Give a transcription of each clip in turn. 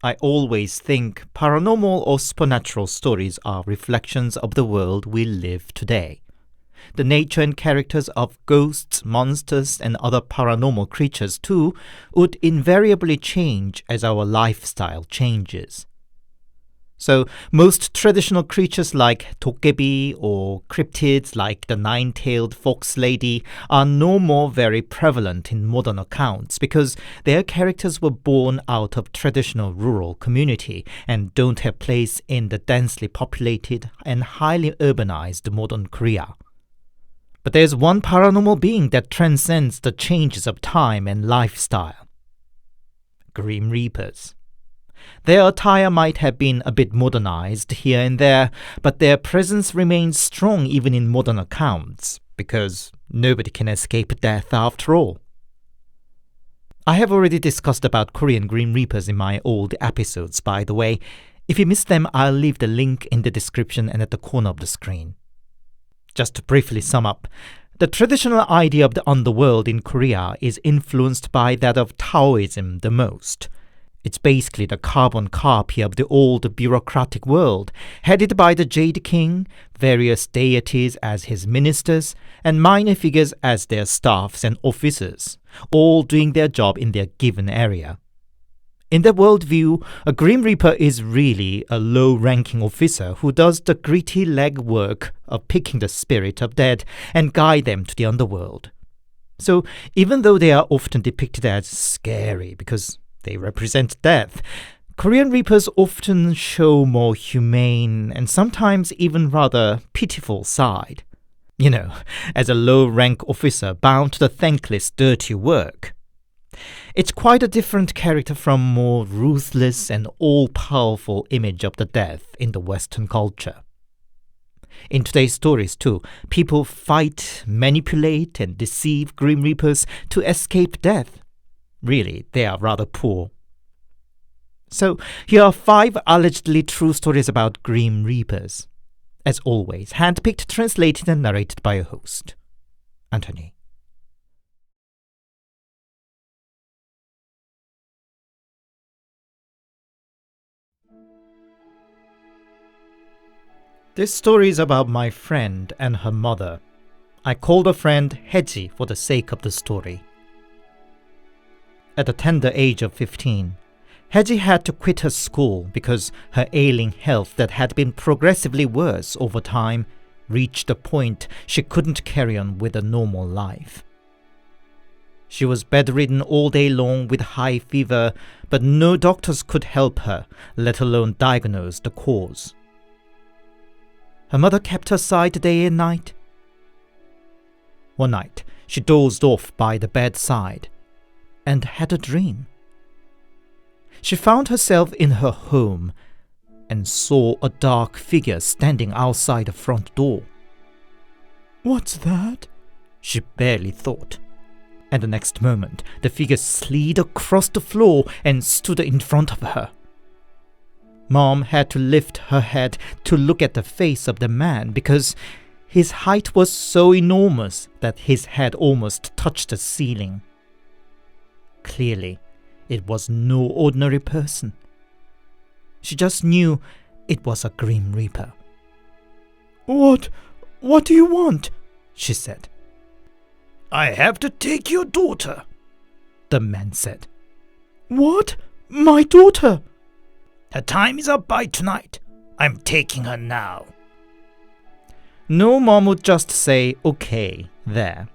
I always think paranormal or supernatural stories are reflections of the world we live today. The nature and characters of ghosts, monsters, and other paranormal creatures, too, would invariably change as our lifestyle changes. So, most traditional creatures like dokebi or cryptids like the nine-tailed fox lady are no more very prevalent in modern accounts because their characters were born out of traditional rural community and don't have place in the densely populated and highly urbanized modern Korea. But there's one paranormal being that transcends the changes of time and lifestyle. Grim Reapers. Their attire might have been a bit modernized here and there, but their presence remains strong even in modern accounts, because nobody can escape death after all. I have already discussed about Korean Grim Reapers in my old episodes, by the way. If you missed them, I'll leave the link in the description and at the corner of the screen. Just to briefly sum up, the traditional idea of the underworld in Korea is influenced by that of Taoism the most. It's basically the carbon copy of the old bureaucratic world, headed by the Jade King, various deities as his ministers, and minor figures as their staffs and officers, all doing their job in their given area. In their worldview, a Grim Reaper is really a low-ranking officer who does the gritty legwork of picking the spirit of dead and guide them to the underworld. So even though they are often depicted as scary because they represent death, Korean Reapers often show more humane and sometimes even rather pitiful side. You know, as a low-rank officer bound to the thankless dirty work. It's quite a different character from more ruthless and all-powerful image of the death in the Western culture. In today's stories too, people fight, manipulate, and deceive Grim Reapers to escape death. Really, they are rather poor. So, here are 5 allegedly true stories about Grim Reapers. As always, handpicked, translated, and narrated by a host. Anthony. This story is about my friend and her mother. I called her friend Heji for the sake of the story. At the tender age of 15, Heji had to quit her school because her ailing health that had been progressively worse over time reached a point she couldn't carry on with a normal life. She was bedridden all day long with high fever, but no doctors could help her, let alone diagnose the cause. Her mother kept her side day and night. One night, she dozed off by the bedside and had a dream. She found herself in her home and saw a dark figure standing outside the front door. "What's that?" she barely thought. And the next moment, the figure slid across the floor and stood in front of her. Mom had to lift her head to look at the face of the man because his height was so enormous that his head almost touched the ceiling. Clearly, it was no ordinary person. She just knew it was a Grim Reaper. What do you want?" she said. "I have to take your daughter," the man said. "What? My daughter?" "Her time is up by tonight. I'm taking her now." No mom would just say, "Okay, there."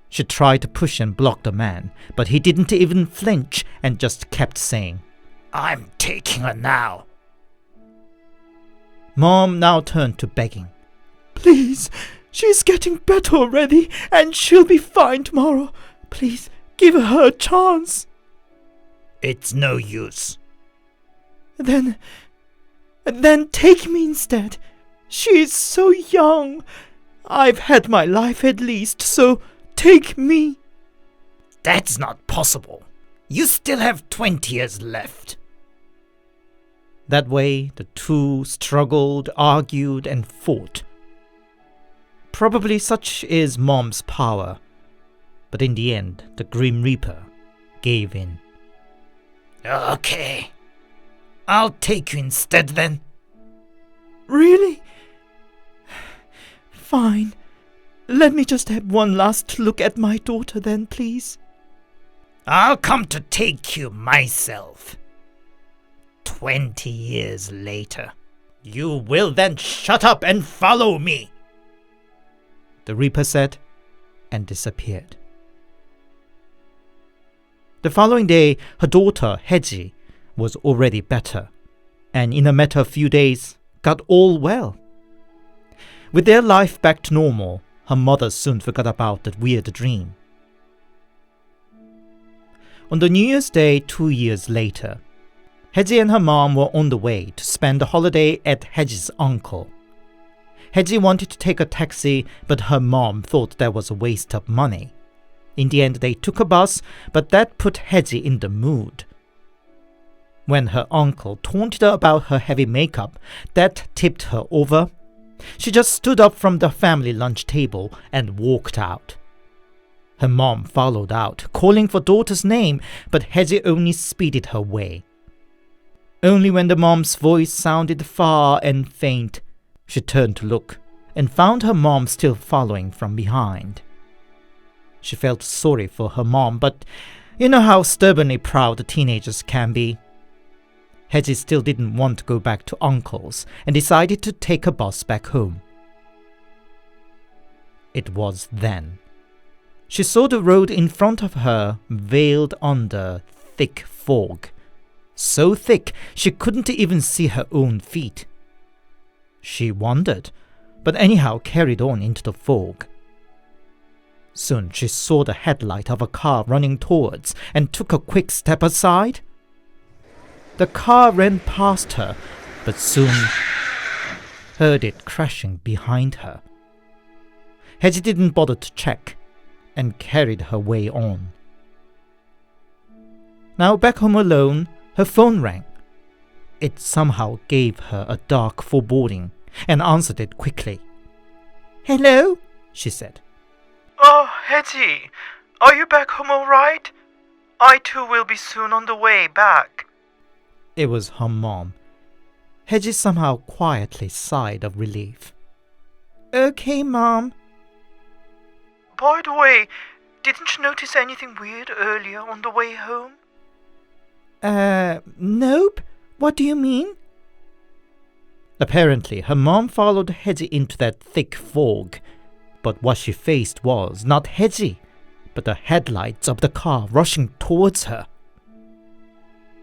She tried to push and block the man, but he didn't even flinch and just kept saying, "I'm taking her now." Mom now turned to begging. "Please, she's getting better already and she'll be fine tomorrow. Please, give her a chance." "It's no use." Then take me instead. She's so young. I've had my life at least, so take me." "That's not possible. You still have 20 years left." That way, the two struggled, argued, and fought. Probably such is Mom's power, but in the end, the Grim Reaper gave in. "Okay, I'll take you instead then. Really? Fine. Let me just have one last look at my daughter then, please. I'll come to take you myself. 20 years later. You will then shut up and follow me, the Reaper said, and disappeared. The following day, her daughter, Haeji, was already better, and in a matter of few days, got all well. With their life back to normal, her mother soon forgot about that weird dream. On the New Year's Day 2 years later, Haeji and her mom were on the way to spend the holiday at Haeji's uncle. Haeji wanted to take a taxi, but her mom thought that was a waste of money. In the end, they took a bus, but that put Haeji in the mood. When her uncle taunted her about her heavy makeup, that tipped her over. She just stood up from the family lunch table and walked out. Her mom followed out, calling for daughter's name, but Haeji only speeded her way. Only when the mom's voice sounded far and faint, she turned to look and found her mom still following from behind. She felt sorry for her mom, but you know how stubbornly proud the teenagers can be. Haeji still didn't want to go back to uncle's and decided to take a bus back home. It was then. She saw the road in front of her veiled under thick fog. So thick she couldn't even see her own feet. She wondered, but anyhow carried on into the fog. Soon she saw the headlight of a car running towards and took a quick step aside. The car ran past her, but soon heard it crashing behind her. Haeji didn't bother to check and carried her way on. Now back home alone, her phone rang. It somehow gave her a dark foreboding and answered it quickly. "Hello?" she said. "Oh, Haeji, are you back home all right? I too will be soon on the way back." It was her mom. Haeji somehow quietly sighed of relief. "Okay, Mom." "By the way, didn't you notice anything weird earlier on the way home?" Nope. What do you mean?" Apparently, her mom followed Haeji into that thick fog, but what she faced was not Haeji, but the headlights of the car rushing towards her.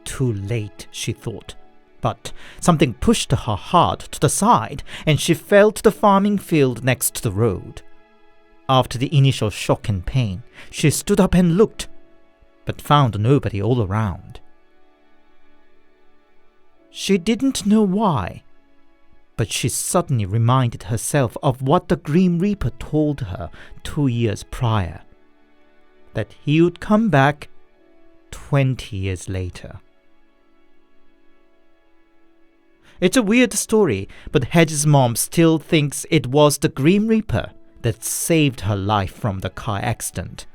Too late, she thought, but something pushed her hard to the side, and she fell to the farming field next to the road. After the initial shock and pain, she stood up and looked, but found nobody all around. She didn't know why, but she suddenly reminded herself of what the Grim Reaper told her 2 years prior, that he would come back 20 years later. It's a weird story, but Haeji's mom still thinks it was the Grim Reaper that saved her life from the car accident.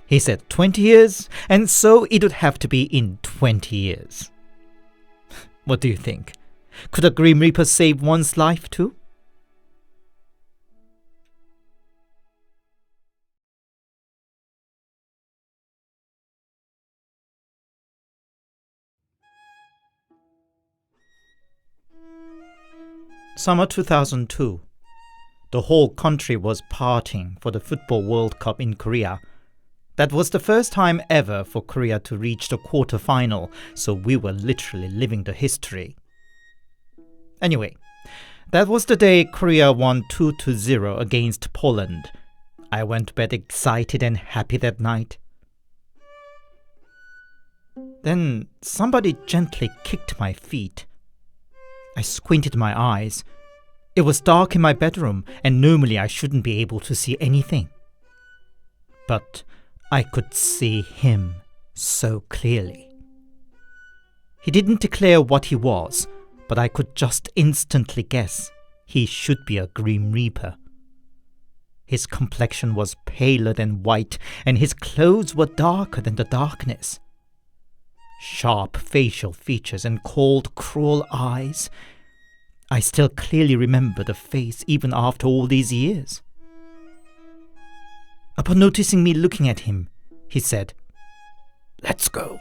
He said 20 years, and so it would have to be in 20 years. What do you think? Could a Grim Reaper save one's life too? Summer 2002. The whole country was partying for the Football World Cup in Korea. That was the first time ever for Korea to reach the quarter-final, so we were literally living the history. Anyway, that was the day Korea won 2-0 against Poland. I went to bed excited and happy that night. Then somebody gently kicked my feet. I squinted my eyes. It was dark in my bedroom, and normally I shouldn't be able to see anything. But I could see him so clearly. He didn't declare what he was, but I could just instantly guess he should be a Grim Reaper. His complexion was paler than white, and his clothes were darker than the darkness. Sharp facial features and cold, cruel eyes. I still clearly remember the face even after all these years. Upon noticing me looking at him, he said, "Let's go."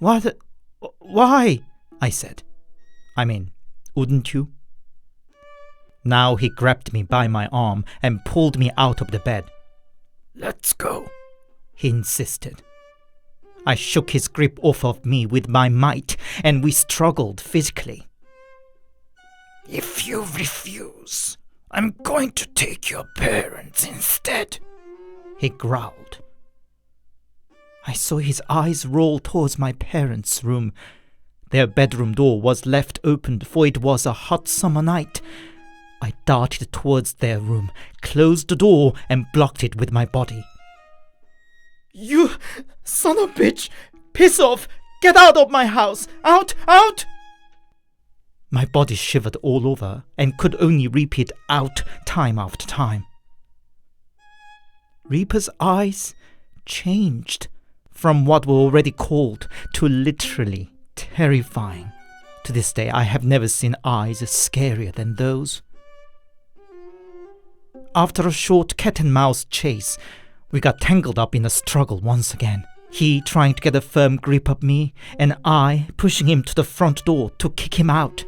"What? Why?" I said. "I mean, wouldn't you?" Now he grabbed me by my arm and pulled me out of the bed. "Let's go," he insisted. I shook his grip off of me with my might, and we struggled physically. "If you refuse, I'm going to take your parents instead," he growled. I saw his eyes roll towards my parents' room. Their bedroom door was left open, for it was a hot summer night. I darted towards their room, closed the door, and blocked it with my body. "You son of a bitch! Piss off! Get out of my house! Out! Out!" My body shivered all over and could only repeat "out" time after time. Reaper's eyes changed from what were already cold to literally terrifying. To this day, I have never seen eyes scarier than those. After a short cat-and-mouse chase, we got tangled up in a struggle once again. He trying to get a firm grip of me, and I pushing him to the front door to kick him out.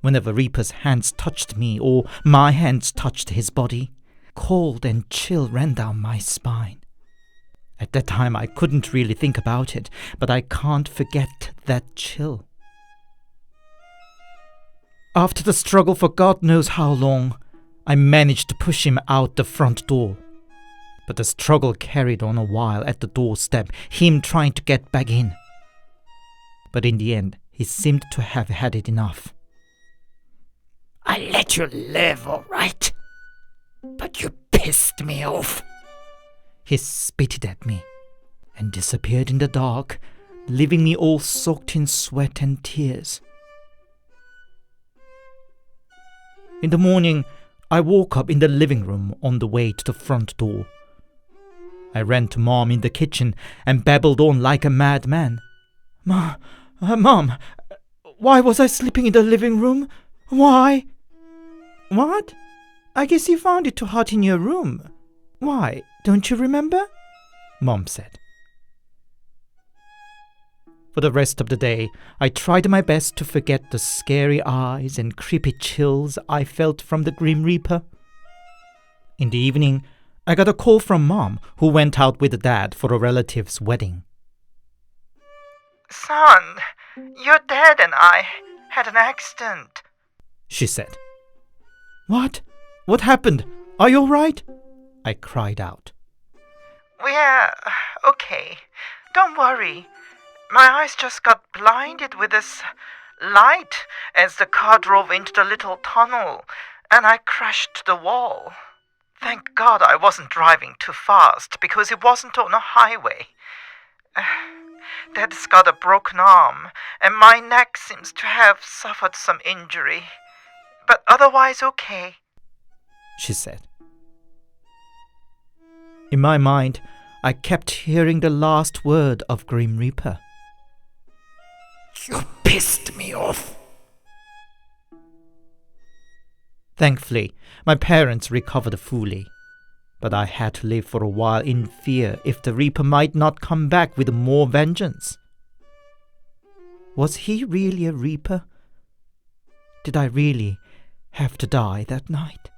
Whenever Reaper's hands touched me or my hands touched his body, cold and chill ran down my spine. At that time, I couldn't really think about it, but I can't forget that chill. After the struggle for God knows how long, I managed to push him out the front door. But the struggle carried on a while at the doorstep, him trying to get back in. But in the end, he seemed to have had it enough. "I let you live, all right? But you pissed me off." He spitted at me and disappeared in the dark, leaving me all soaked in sweat and tears. In the morning, I woke up in the living room on the way to the front door. I ran to Mom in the kitchen and babbled on like a madman. Mom, why was I sleeping in the living room? Why?" "What? I guess you found it too hot in your room. Why, don't you remember?" Mom said. For the rest of the day, I tried my best to forget the scary eyes and creepy chills I felt from the Grim Reaper. In the evening, I got a call from Mom, who went out with Dad for a relative's wedding. "Son, your dad and I had an accident," she said. "What? What happened? Are you all right?" I cried out. "We're okay. Don't worry. My eyes just got blinded with this light as the car drove into the little tunnel, and I crashed to the wall. Thank God I wasn't driving too fast because it wasn't on a highway. Dad's got a broken arm, and my neck seems to have suffered some injury, but otherwise okay," she said. In my mind, I kept hearing the last word of Grim Reaper. "You pissed me off." Thankfully, my parents recovered fully, but I had to live for a while in fear if the Reaper might not come back with more vengeance. Was he really a Reaper? Did I really have to die that night?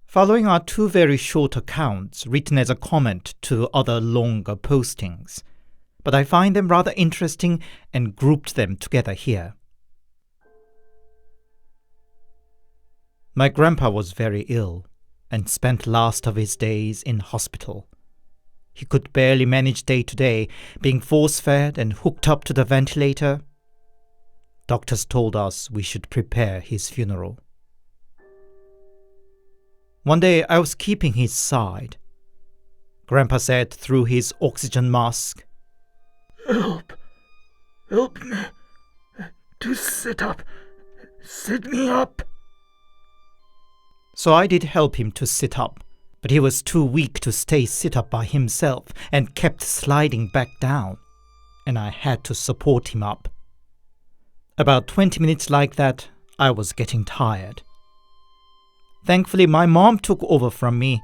Following are two very short accounts written as a comment to other longer postings, but I find them rather interesting and grouped them together here. My grandpa was very ill and spent last of his days in hospital. He could barely manage day to day, being force-fed and hooked up to the ventilator. Doctors told us we should prepare his funeral. One day I was keeping his side. Grandpa said through his oxygen mask, "Help me. to sit up. Sit me up. So I did help him to sit up, but he was too weak to stay sit up by himself and kept sliding back down, and I had to support him up. About 20 minutes like that, I was getting tired. Thankfully, my mom took over from me,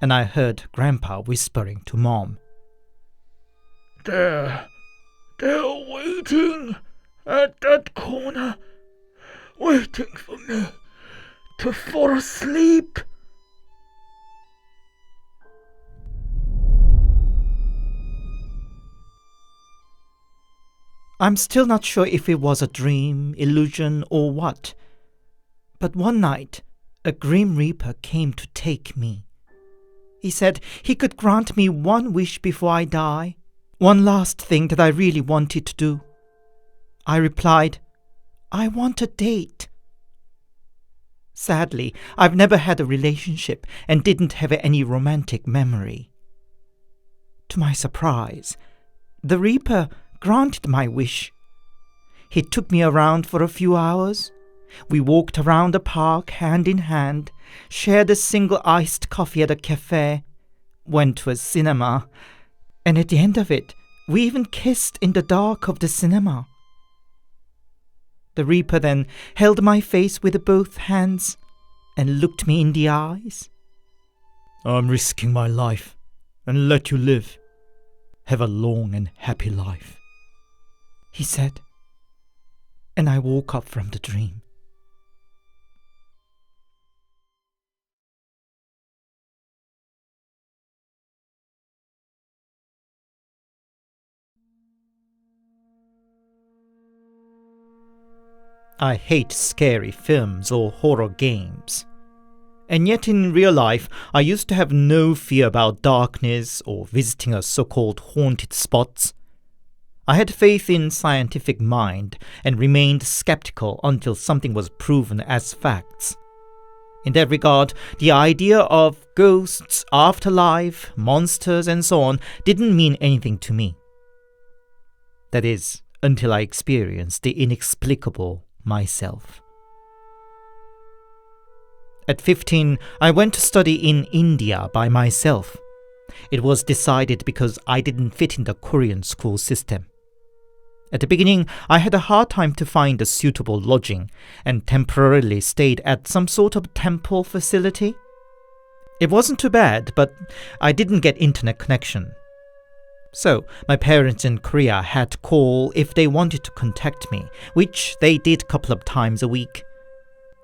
and I heard Grandpa whispering to Mom. They're waiting at that corner, waiting for me to fall asleep. I'm still not sure if it was a dream, illusion, or what. But one night, a Grim Reaper came to take me. He said he could grant me one wish before I die, one last thing that I really wanted to do. I replied, I want a date. Sadly, I've never had a relationship and didn't have any romantic memory. To my surprise, the Reaper granted my wish. He took me around for a few hours. We walked around the park hand in hand, shared a single iced coffee at a cafe, went to a cinema, and at the end of it, we even kissed in the dark of the cinema. The Reaper then held my face with both hands and looked me in the eyes. I'm risking my life and let you live. Have a long and happy life, he said, and I woke up from the dream. I hate scary films or horror games. And yet in real life, I used to have no fear about darkness or visiting a so-called haunted spots. I had faith in scientific mind and remained skeptical until something was proven as facts. In that regard, the idea of ghosts, afterlife, monsters, and so on didn't mean anything to me. That is, until I experienced the inexplicable myself. At 15, I went to study in India by myself. It was decided because I didn't fit in the Korean school system. At the beginning, I had a hard time to find a suitable lodging and temporarily stayed at some sort of temple facility. It wasn't too bad, but I didn't get internet connection. So, my parents in Korea had to call if they wanted to contact me, which they did a couple of times a week.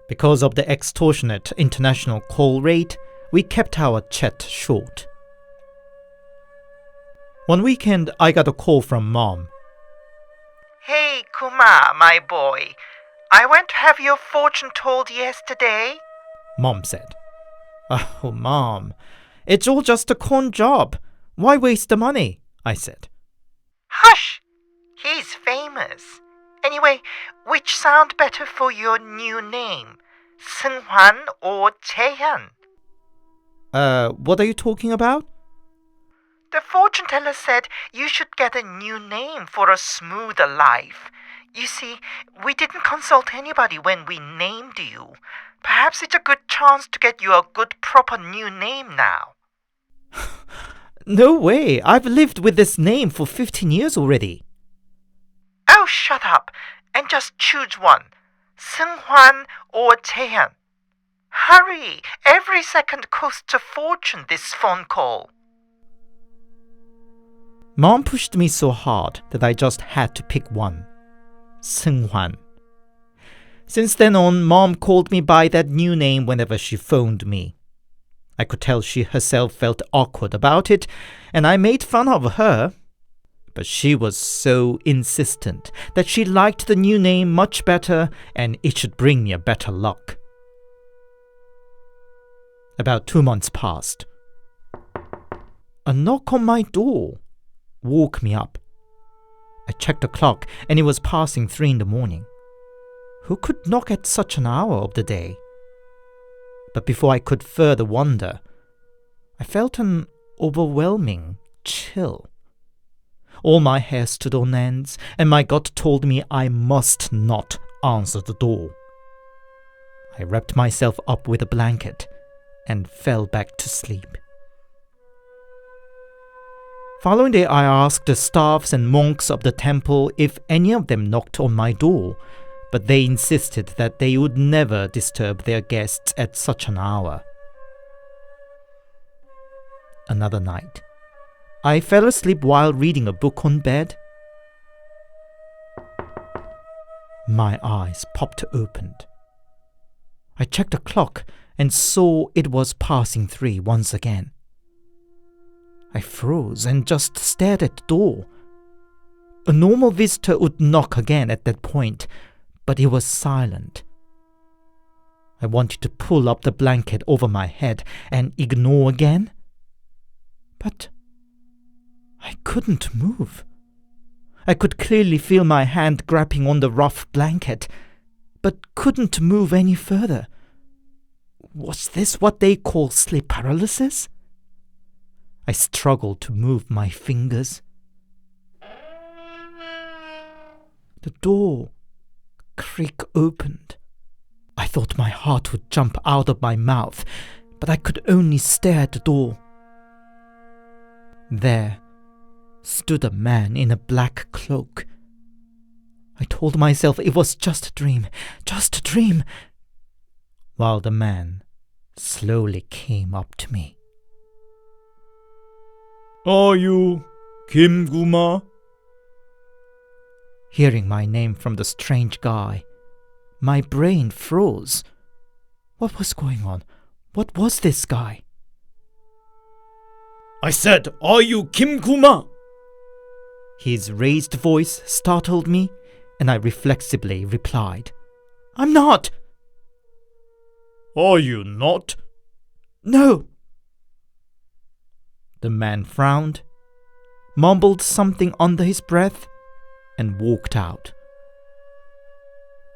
Because of the extortionate international call rate, we kept our chat short. One weekend, I got a call from Mom. Hey, Kuma, my boy. I went to have your fortune told yesterday. Mom said. Oh, Mom, it's all just a con job. Why waste the money? I said. Hush! He's famous. Anyway, which sound better for your new name? Seung-hwan or Jaehyun? What are you talking about? The fortune teller said you should get a new name for a smoother life. You see, we didn't consult anybody when we named you. Perhaps it's a good chance to get you a good proper new name now. No way! I've lived with this name for 15 years already. Oh, shut up and just choose one. Seung-hwan or Jaehyun. Hurry! Every second costs a fortune, this phone call. Mom pushed me so hard that I just had to pick one. Seung-hwan. Since then on, Mom called me by that new name whenever she phoned me. I could tell she herself felt awkward about it, and I made fun of her. But she was so insistent that she liked the new name much better and it should bring me a better luck. About 2 months passed. A knock on my door woke me up. I checked the clock and it was passing 3 in the morning. Who could knock at such an hour of the day? But before I could further wonder, I felt an overwhelming chill. All my hair stood on ends, and my gut told me I must not answer the door. I wrapped myself up with a blanket and fell back to sleep. Following day, I asked the staffs and monks of the temple if any of them knocked on my door, but they insisted that they would never disturb their guests at such an hour. Another night, I fell asleep while reading a book on bed. My eyes popped open. I checked the clock and saw it was passing 3 once again. I froze and just stared at the door. A normal visitor would knock again at that point, but it was silent. I wanted to pull up the blanket over my head and ignore again, but I couldn't move. I could clearly feel my hand grabbing on the rough blanket, but couldn't move any further. Was this what they call sleep paralysis? I struggled to move my fingers. The door creaked open. I thought my heart would jump out of my mouth, but I could only stare at the door. There stood a man in a black cloak. I told myself it was just a dream, while the man slowly came up to me. Are you Kim-guma? Hearing my name from the strange guy, my brain froze. What was going on? What was this guy? I said, are you Kim-guma? His raised voice startled me, and I reflexively replied, I'm not. Are you not? No. The man frowned, mumbled something under his breath, and walked out.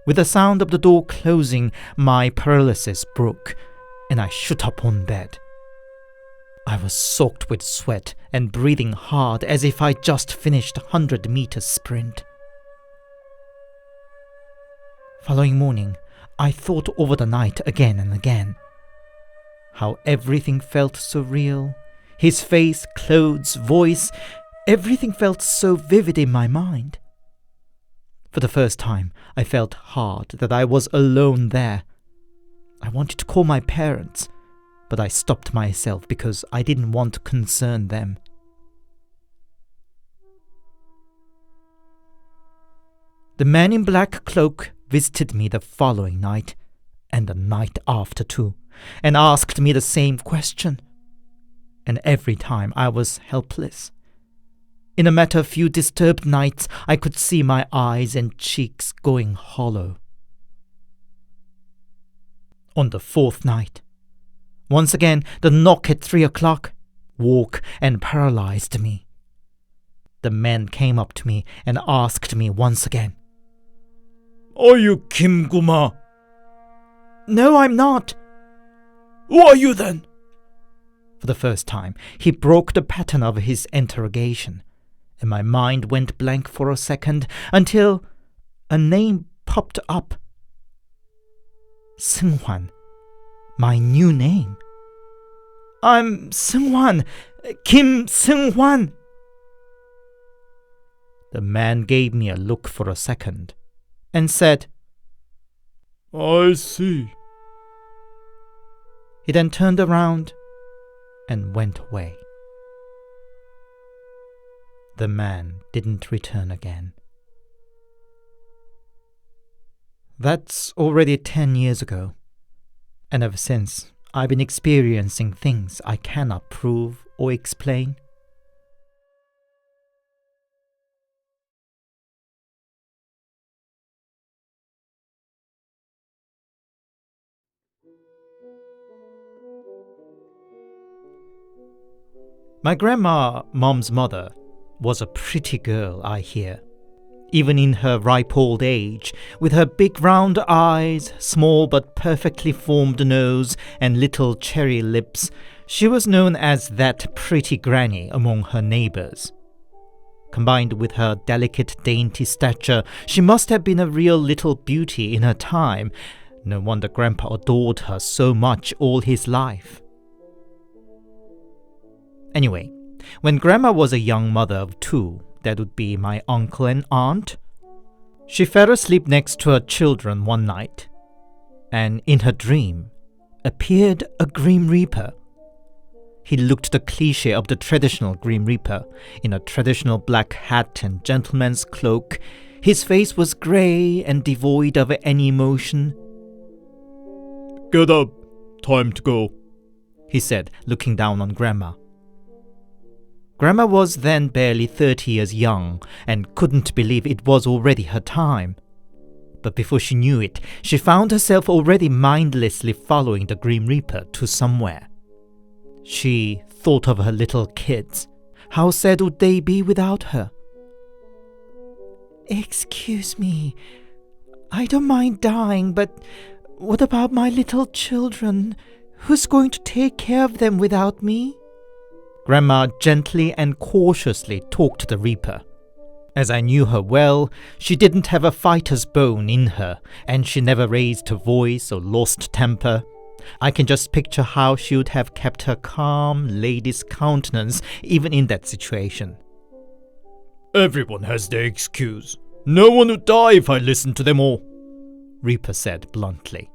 With the sound of the door closing, my paralysis broke, and I shot up on bed. I was soaked with sweat and breathing hard as if I just finished a 100-meter sprint. Following morning, I thought over the night again and again. How everything felt so real. His face, clothes, voice, everything felt so vivid in my mind. For the first time, I felt hard that I was alone there. I wanted to call my parents, but I stopped myself because I didn't want to concern them. The man in black cloak visited me the following night, and the night after too, and asked me the same question. And every time I was helpless. In a matter of few disturbed nights, I could see my eyes and cheeks going hollow. On the 4th night, once again the knock at 3 o'clock woke and paralyzed me. The man came up to me and asked me once again, Are you Kim-guma? No, I'm not. Who are you then? For the first time, he broke the pattern of his interrogation, and my mind went blank for a second until a name popped up. Seung-hwan, my new name. I'm Seung-hwan, Kim Seung-hwan. The man gave me a look for a second and said, I see. He then turned around and went away. The man didn't return again. That's already 10 years ago, and ever since I've been experiencing things I cannot prove or explain. My grandma, Mom's mother, was a pretty girl, I hear. Even in her ripe old age, with her big round eyes, small but perfectly formed nose, and little cherry lips, she was known as that pretty granny among her neighbors. Combined with her delicate, dainty stature, she must have been a real little beauty in her time. No wonder Grandpa adored her so much all his life. Anyway, when Grandma was a young mother of 2, that would be my uncle and aunt, she fell asleep next to her children one night, and in her dream appeared a Grim Reaper. He looked the cliché of the traditional Grim Reaper, in a traditional black hat and gentleman's cloak. His face was grey and devoid of any emotion. Get up. Time to go. He said, looking down on Grandma. Grandma was then barely 30 years young and couldn't believe it was already her time. But before she knew it, she found herself already mindlessly following the Grim Reaper to somewhere. She thought of her little kids. How sad would they be without her? Excuse me, I don't mind dying, but what about my little children? Who's going to take care of them without me? Grandma gently and cautiously talked to the Reaper. As I knew her well, she didn't have a fighter's bone in her, and she never raised her voice or lost temper. I can just picture how she would have kept her calm, lady's countenance even in that situation. Everyone has their excuse. No one would die if I listened to them all, Reaper said bluntly.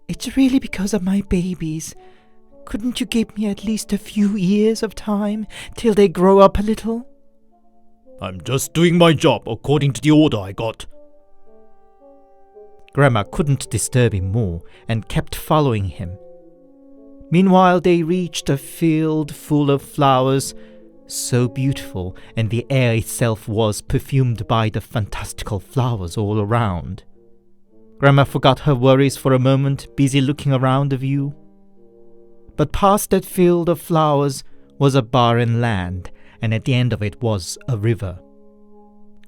It's really because of my babies. Couldn't you give me at least a few years of time till they grow up a little? I'm just doing my job according to the order I got. Grandma couldn't disturb him more and kept following him. Meanwhile, they reached a field full of flowers, so beautiful, and the air itself was perfumed by the fantastical flowers all around. Grandma forgot her worries for a moment, busy looking around the view. But past that field of flowers was a barren land, and at the end of it was a river.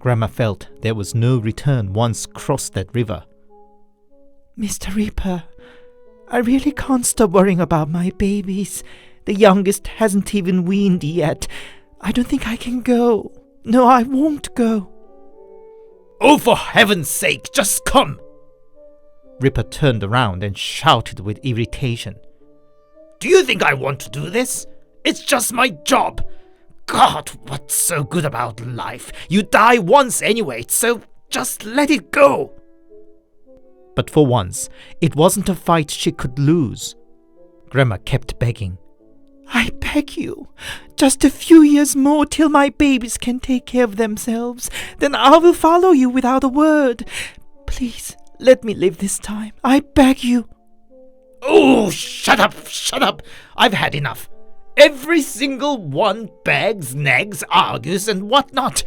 Grandma felt there was no return once crossed that river. Mr. Reaper, I really can't stop worrying about my babies. The youngest hasn't even weaned yet. I don't think I can go. No, I won't go. Oh, for heaven's sake, just come! Ripper turned around and shouted with irritation. Do you think I want to do this? It's just my job. God, what's so good about life? You die once anyway, so just let it go. But for once, it wasn't a fight she could lose. Grandma kept begging. I beg you, just a few years more till my babies can take care of themselves. Then I will follow you without a word. Please, let me live this time. I beg you. Oh, shut up. I've had enough. Every single one begs, nags, argues, and whatnot.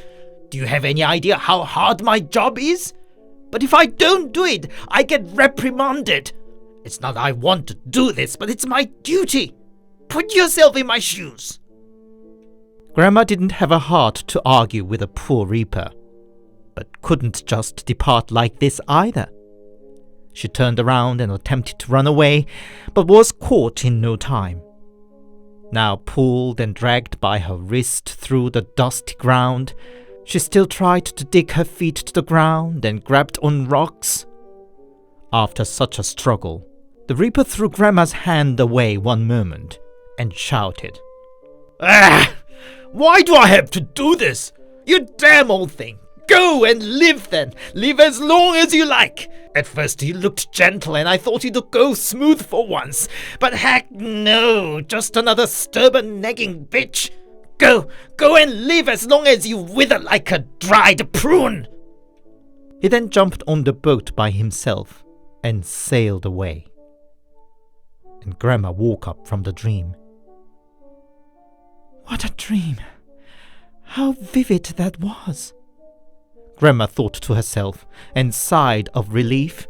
Do you have any idea how hard my job is? But if I don't do it, I get reprimanded. It's not I want to do this, but it's my duty. Put yourself in my shoes. Grandma didn't have a heart to argue with a poor Reaper, but couldn't just depart like this either. She turned around and attempted to run away, but was caught in no time. Now pulled and dragged by her wrist through the dusty ground, she still tried to dig her feet to the ground and grabbed on rocks. After such a struggle, the Reaper threw Grandma's hand away one moment and shouted, Ah! Why do I have to do this? You damn old thing! Go and live then! Live as long as you like! At first he looked gentle and I thought he'd go smooth for once. But heck no! Just another stubborn nagging bitch! Go and live as long as you wither like a dried prune! He then jumped on the boat by himself and sailed away. And Grandma woke up from the dream. What a dream! How vivid that was! Grandma thought to herself and sighed of relief.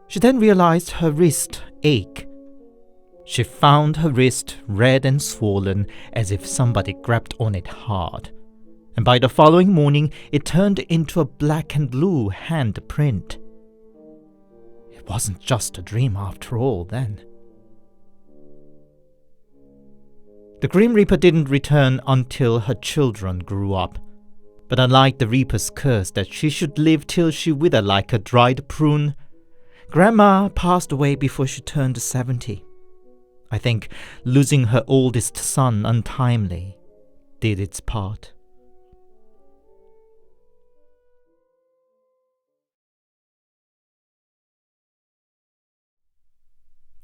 She then realized her wrist ached. She found her wrist red and swollen as if somebody grabbed on it hard. And by the following morning, it turned into a black and blue handprint. It wasn't just a dream after all then. The Grim Reaper didn't return until her children grew up. But unlike the Reaper's curse that she should live till she wither like a dried prune, Grandma passed away before she turned 70. I think losing her oldest son untimely did its part.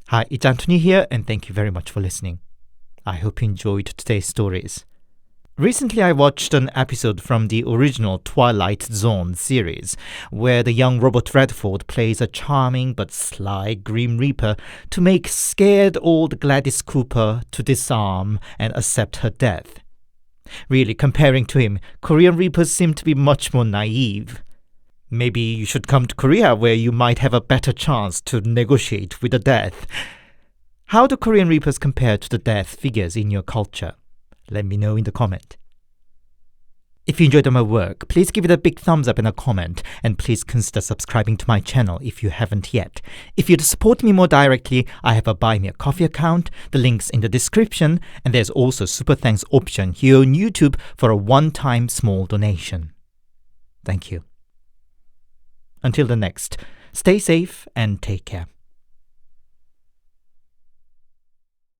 Hi, it's Anthony here, and thank you very much for listening. I hope you enjoyed today's stories. Recently, I watched an episode from the original Twilight Zone series, where the young Robert Redford plays a charming but sly Grim Reaper to make scared old Gladys Cooper to disarm and accept her death. Really, comparing to him, Korean Reapers seem to be much more naive. Maybe you should come to Korea where you might have a better chance to negotiate with the death. How do Korean Reapers compare to the death figures in your culture? Let me know in the comment. If you enjoyed my work, please give it a big thumbs up and a comment, and please consider subscribing to my channel if you haven't yet. If you'd support me more directly, I have a Buy Me a Coffee account, the link's in the description, and there's also a Super Thanks option here on YouTube for a one-time small donation. Thank you. Until the next, stay safe and take care.